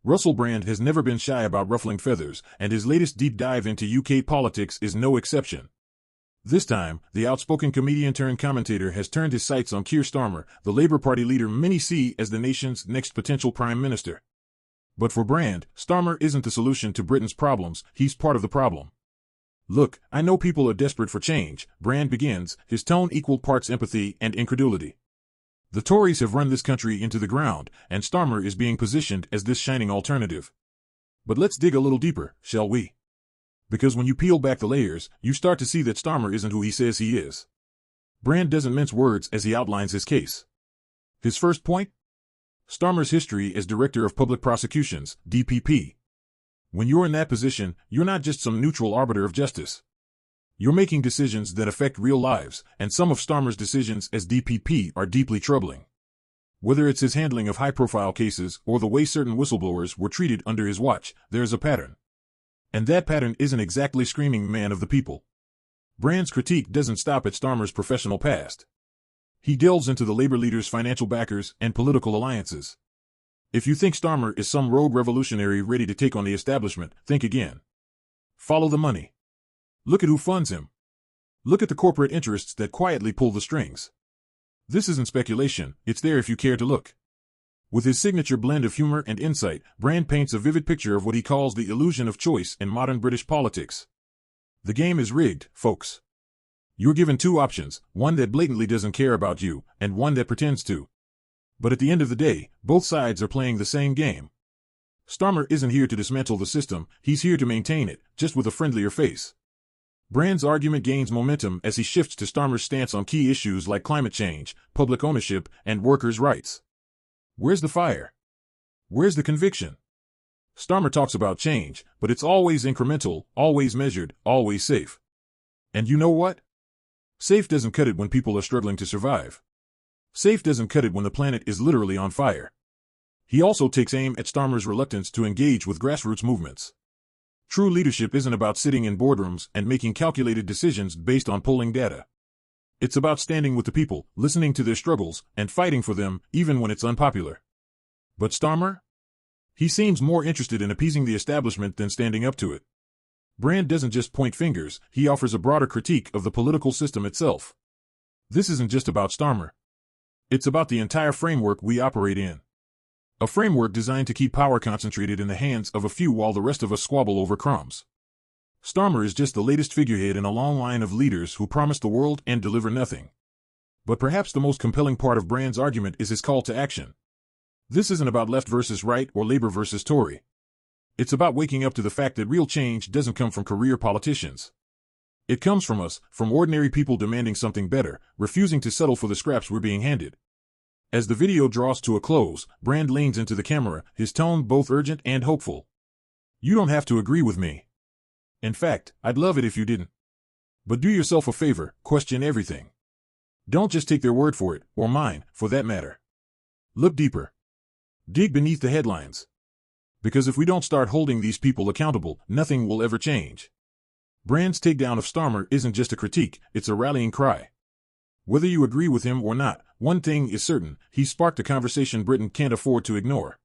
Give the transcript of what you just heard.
Russell Brand has never been shy about ruffling feathers, and his latest deep dive into UK politics is no exception. This time, the outspoken comedian-turned-commentator has turned his sights on Keir Starmer, the Labour Party leader many see as the nation's next potential prime minister. But for Brand, Starmer isn't the solution to Britain's problems, he's part of the problem. Look, I know people are desperate for change, Brand begins, his tone equal parts empathy and incredulity. The Tories have run this country into the ground, and Starmer is being positioned as this shining alternative. But let's dig a little deeper, shall we? Because when you peel back the layers, you start to see that Starmer isn't who he says he is. Brand doesn't mince words as he outlines his case. His first point? Starmer's history as Director of Public Prosecutions, DPP. When you're in that position, you're not just some neutral arbiter of justice. You're making decisions that affect real lives, and some of Starmer's decisions as DPP are deeply troubling. Whether it's his handling of high-profile cases or the way certain whistleblowers were treated under his watch, there's a pattern. And that pattern isn't exactly screaming man of the people. Brand's critique doesn't stop at Starmer's professional past. He delves into the Labour leader's financial backers and political alliances. If you think Starmer is some rogue revolutionary ready to take on the establishment, think again. Follow the money. Look at who funds him. Look at the corporate interests that quietly pull the strings. This isn't speculation, it's there if you care to look. With his signature blend of humor and insight, Brand paints a vivid picture of what he calls the illusion of choice in modern British politics. The game is rigged, folks. You're given two options, one that blatantly doesn't care about you, and one that pretends to. But at the end of the day, both sides are playing the same game. Starmer isn't here to dismantle the system, he's here to maintain it, just with a friendlier face. Brand's argument gains momentum as he shifts to Starmer's stance on key issues like climate change, public ownership, and workers' rights. Where's the fire? Where's the conviction? Starmer talks about change, but it's always incremental, always measured, always safe. And you know what? Safe doesn't cut it when people are struggling to survive. Safe doesn't cut it when the planet is literally on fire. He also takes aim at Starmer's reluctance to engage with grassroots movements. True leadership isn't about sitting in boardrooms and making calculated decisions based on polling data. It's about standing with the people, listening to their struggles, and fighting for them, even when it's unpopular. But Starmer? He seems more interested in appeasing the establishment than standing up to it. Brand doesn't just point fingers, he offers a broader critique of the political system itself. This isn't just about Starmer. It's about the entire framework we operate in. A framework designed to keep power concentrated in the hands of a few while the rest of us squabble over crumbs. Starmer is just the latest figurehead in a long line of leaders who promise the world and deliver nothing. But perhaps the most compelling part of Brand's argument is his call to action. This isn't about left versus right or Labour versus Tory. It's about waking up to the fact that real change doesn't come from career politicians. It comes from us, from ordinary people demanding something better, refusing to settle for the scraps we're being handed. As the video draws to a close, Brand leans into the camera, his tone both urgent and hopeful. You don't have to agree with me. In fact, I'd love it if you didn't. But do yourself a favor, question everything. Don't just take their word for it, or mine, for that matter. Look deeper. Dig beneath the headlines. Because if we don't start holding these people accountable, nothing will ever change. Brand's takedown of Starmer isn't just a critique, it's a rallying cry. Whether you agree with him or not, one thing is certain, he sparked a conversation Britain can't afford to ignore.